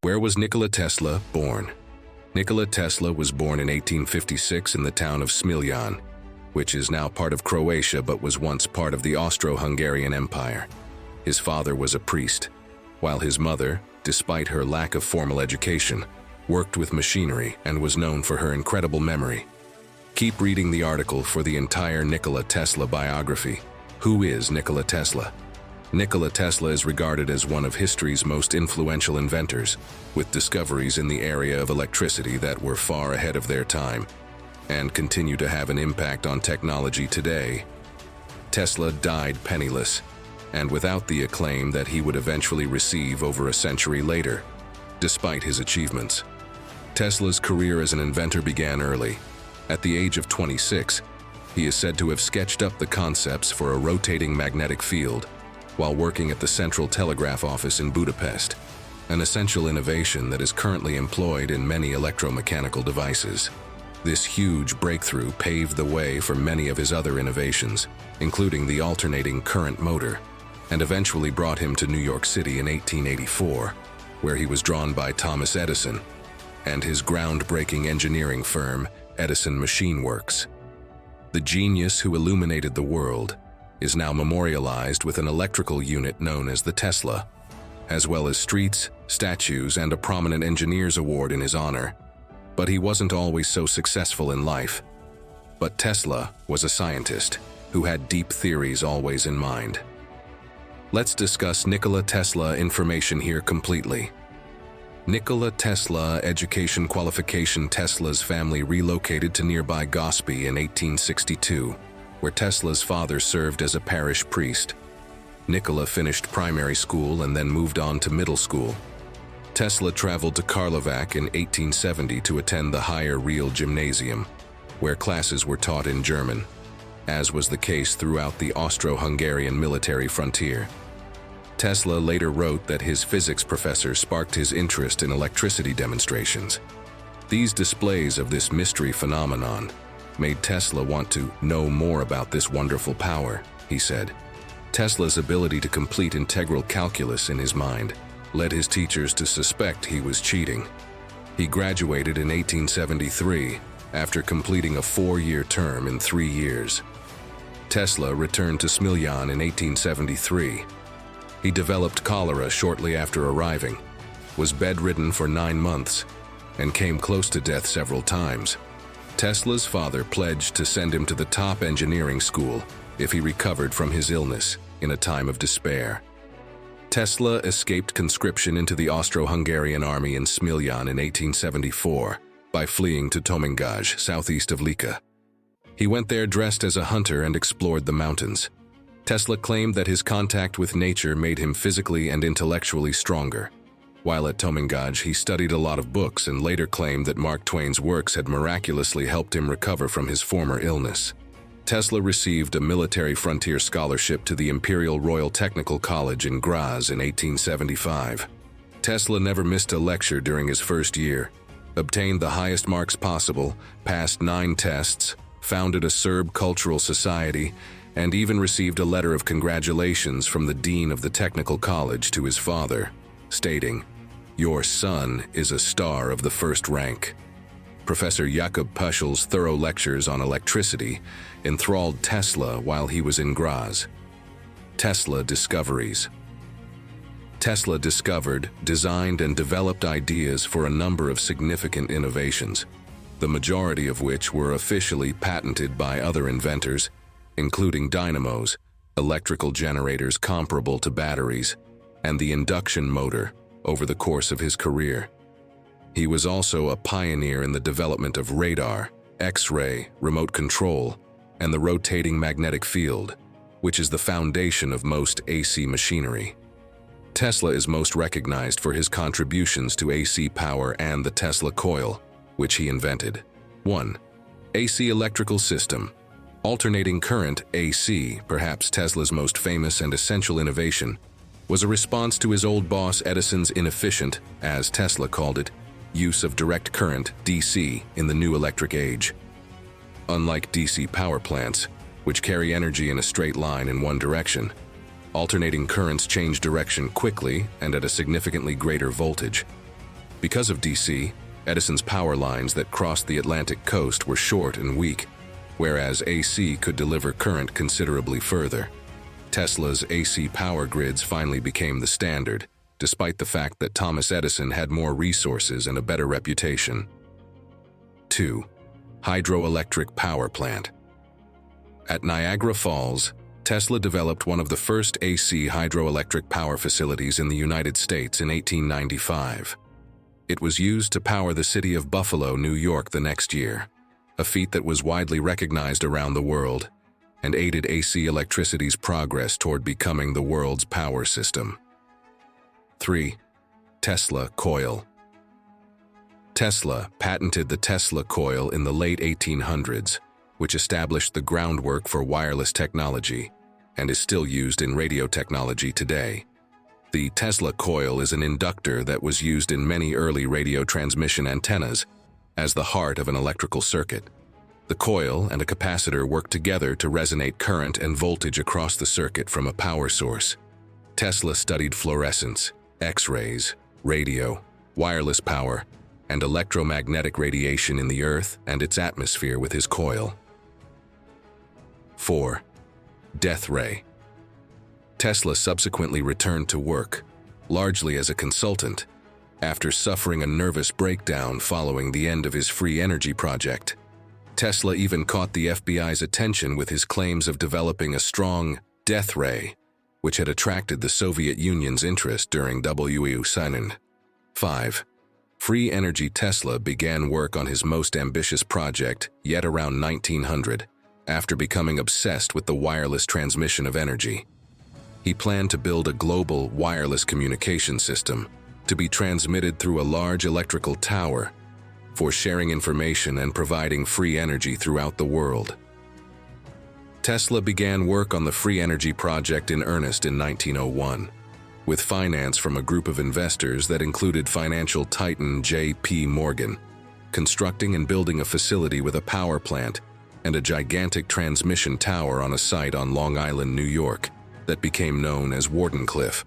Where was Nikola Tesla born? Nikola Tesla was born in 1856 in the town of Smiljan, which is now part of Croatia but was once part of the Austro-Hungarian Empire. His father was a priest, while his mother, despite her lack of formal education, worked with machinery and was known for her incredible memory. Keep reading the article for the entire Nikola Tesla biography. Who is Nikola Tesla? Nikola Tesla is regarded as one of history's most influential inventors, with discoveries in the area of electricity that were far ahead of their time and continue to have an impact on technology today. Tesla died penniless, and without the acclaim that he would eventually receive over a century later, despite his achievements. Tesla's career as an inventor began early. At the age of 26, he is said to have sketched up the concepts for a rotating magnetic field while working at the Central Telegraph Office in Budapest, an essential innovation that is currently employed in many electromechanical devices. This huge breakthrough paved the way for many of his other innovations, including the alternating current motor, and eventually brought him to New York City in 1884, where he was drawn by Thomas Edison and his groundbreaking engineering firm, Edison Machine Works. The genius who illuminated the world is now memorialized with an electrical unit known as the Tesla, as well as streets, statues, and a prominent engineer's award in his honor. But he wasn't always so successful in life. But Tesla was a scientist who had deep theories always in mind. Let's discuss Nikola Tesla information here completely. Nikola Tesla education qualification. Tesla's family relocated to nearby Gospie in 1862, where Tesla's father served as a parish priest. Nikola finished primary school and then moved on to middle school. Tesla traveled to Karlovac in 1870 to attend the Higher Real Gymnasium, where classes were taught in German, as was the case throughout the Austro-Hungarian military frontier. Tesla later wrote that his physics professor sparked his interest in electricity demonstrations. These displays of this mystery phenomenon made Tesla want to know more about this wonderful power, he said. Tesla's ability to complete integral calculus in his mind led his teachers to suspect he was cheating. He graduated in 1873 after completing a 4-year term in 3 years. Tesla returned to Smiljan in 1873. He developed cholera shortly after arriving, was bedridden for 9 months, and came close to death several times. Tesla's father pledged to send him to the top engineering school if he recovered from his illness in a time of despair. Tesla escaped conscription into the Austro-Hungarian army in Smiljan in 1874 by fleeing to Tomingaj, southeast of Lika. He went there dressed as a hunter and explored the mountains. Tesla claimed that his contact with nature made him physically and intellectually stronger. While at Tomingaj, he studied a lot of books and later claimed that Mark Twain's works had miraculously helped him recover from his former illness. Tesla received a military frontier scholarship to the Imperial Royal Technical College in Graz in 1875. Tesla never missed a lecture during his first year, obtained the highest marks possible, passed 9 tests, founded a Serb cultural society, and even received a letter of congratulations from the dean of the technical college to his father, stating, "Your son is a star of the first rank." Professor Jakob Puschel's thorough lectures on electricity enthralled Tesla while he was in Graz. Tesla discoveries. Tesla discovered, designed, and developed ideas for a number of significant innovations, the majority of which were officially patented by other inventors, including dynamos, electrical generators comparable to batteries, and the induction motor over the course of his career. He was also a pioneer in the development of radar, X-ray, remote control, and the rotating magnetic field, which is the foundation of most AC machinery. Tesla is most recognized for his contributions to AC power and the Tesla coil, which he invented. 1. AC electrical system. Alternating current, AC, perhaps Tesla's most famous and essential innovation, was a response to his old boss Edison's inefficient, as Tesla called it, use of direct current, DC, in the new electric age. Unlike DC power plants, which carry energy in a straight line in one direction, alternating currents change direction quickly and at a significantly greater voltage. Because of DC, Edison's power lines that crossed the Atlantic coast were short and weak, whereas AC could deliver current considerably further. Tesla's AC power grids finally became the standard, despite the fact that Thomas Edison had more resources and a better reputation. 2. Hydroelectric power plant. At Niagara Falls, Tesla developed one of the first AC hydroelectric power facilities in the United States in 1895. It was used to power the city of Buffalo, New York the next year, a feat that was widely recognized around the world and aided AC electricity's progress toward becoming the world's power system. 3. Tesla coil. Tesla patented the Tesla coil in the late 1800s, which established the groundwork for wireless technology and is still used in radio technology today. The Tesla coil is an inductor that was used in many early radio transmission antennas as the heart of an electrical circuit. The coil and a capacitor work together to resonate current and voltage across the circuit from a power source. Tesla studied fluorescence, X-rays, radio, wireless power, and electromagnetic radiation in the Earth and its atmosphere with his coil. 4. Death ray. Tesla subsequently returned to work, largely as a consultant, after suffering a nervous breakdown following the end of his free energy project. Tesla even caught the FBI's attention with his claims of developing a strong death ray, which had attracted the Soviet Union's interest during Westinghouse. 5. Free energy. Tesla began work on his most ambitious project yet around 1900, after becoming obsessed with the wireless transmission of energy. He planned to build a global wireless communication system to be transmitted through a large electrical tower for sharing information and providing free energy throughout the world. Tesla began work on the free energy project in earnest in 1901, with finance from a group of investors that included financial titan J.P. Morgan, constructing and building a facility with a power plant and a gigantic transmission tower on a site on Long Island, New York, that became known as Wardenclyffe.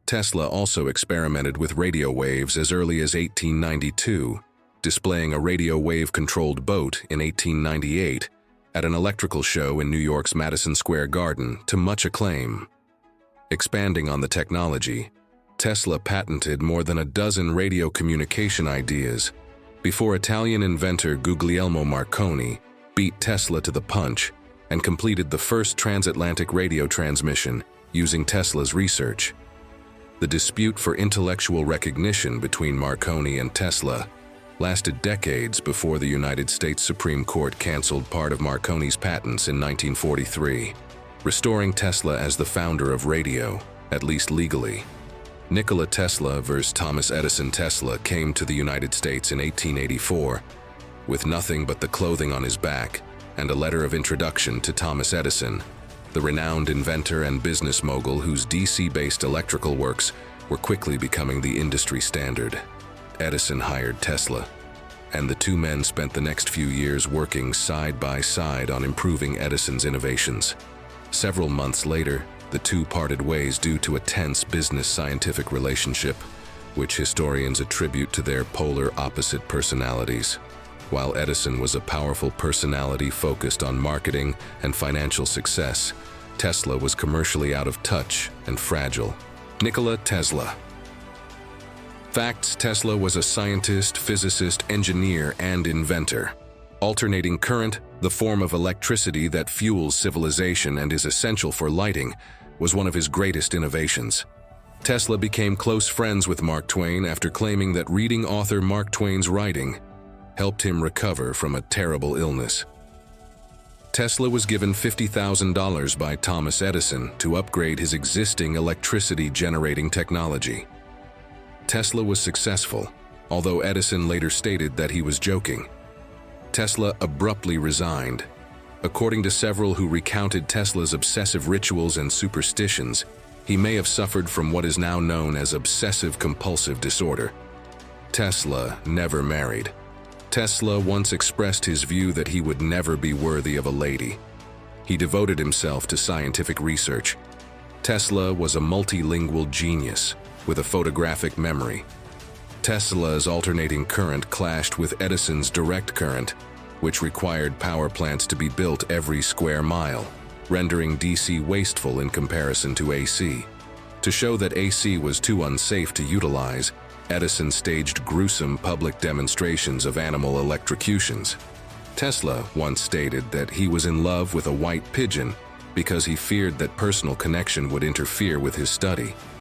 Tesla also experimented with radio waves as early as 1892, displaying a radio wave-controlled boat in 1898 at an electrical show in New York's Madison Square Garden to much acclaim. Expanding on the technology, Tesla patented more than a dozen radio communication ideas before Italian inventor Guglielmo Marconi beat Tesla to the punch and completed the first transatlantic radio transmission using Tesla's research. The dispute for intellectual recognition between Marconi and Tesla lasted decades before the United States Supreme Court canceled part of Marconi's patents in 1943, restoring Tesla as the founder of radio, at least legally. Nikola Tesla versus Thomas Edison. Tesla came to the United States in 1884 with nothing but the clothing on his back and a letter of introduction to Thomas Edison, the renowned inventor and business mogul whose DC-based electrical works were quickly becoming the industry standard. Edison hired Tesla, and the two men spent the next few years working side by side on improving Edison's innovations. Several months later, the two parted ways due to a tense business-scientific relationship, which historians attribute to their polar opposite personalities. While Edison was a powerful personality focused on marketing and financial success, Tesla was commercially out of touch and fragile. Nikola Tesla. Facts: Tesla was a scientist, physicist, engineer, and inventor. Alternating current, the form of electricity that fuels civilization and is essential for lighting, was one of his greatest innovations. Tesla became close friends with Mark Twain after claiming that reading author Mark Twain's writing helped him recover from a terrible illness. Tesla was given $50,000 by Thomas Edison to upgrade his existing electricity-generating technology. Tesla was successful, although Edison later stated that he was joking. Tesla abruptly resigned. According to several who recounted Tesla's obsessive rituals and superstitions, he may have suffered from what is now known as obsessive-compulsive disorder. Tesla never married. Tesla once expressed his view that he would never be worthy of a lady. He devoted himself to scientific research. Tesla was a multilingual genius with a photographic memory. Tesla's alternating current clashed with Edison's direct current, which required power plants to be built every square mile, rendering DC wasteful in comparison to AC. To show that AC was too unsafe to utilize, Edison staged gruesome public demonstrations of animal electrocutions. Tesla once stated that he was in love with a white pigeon because he feared that personal connection would interfere with his study.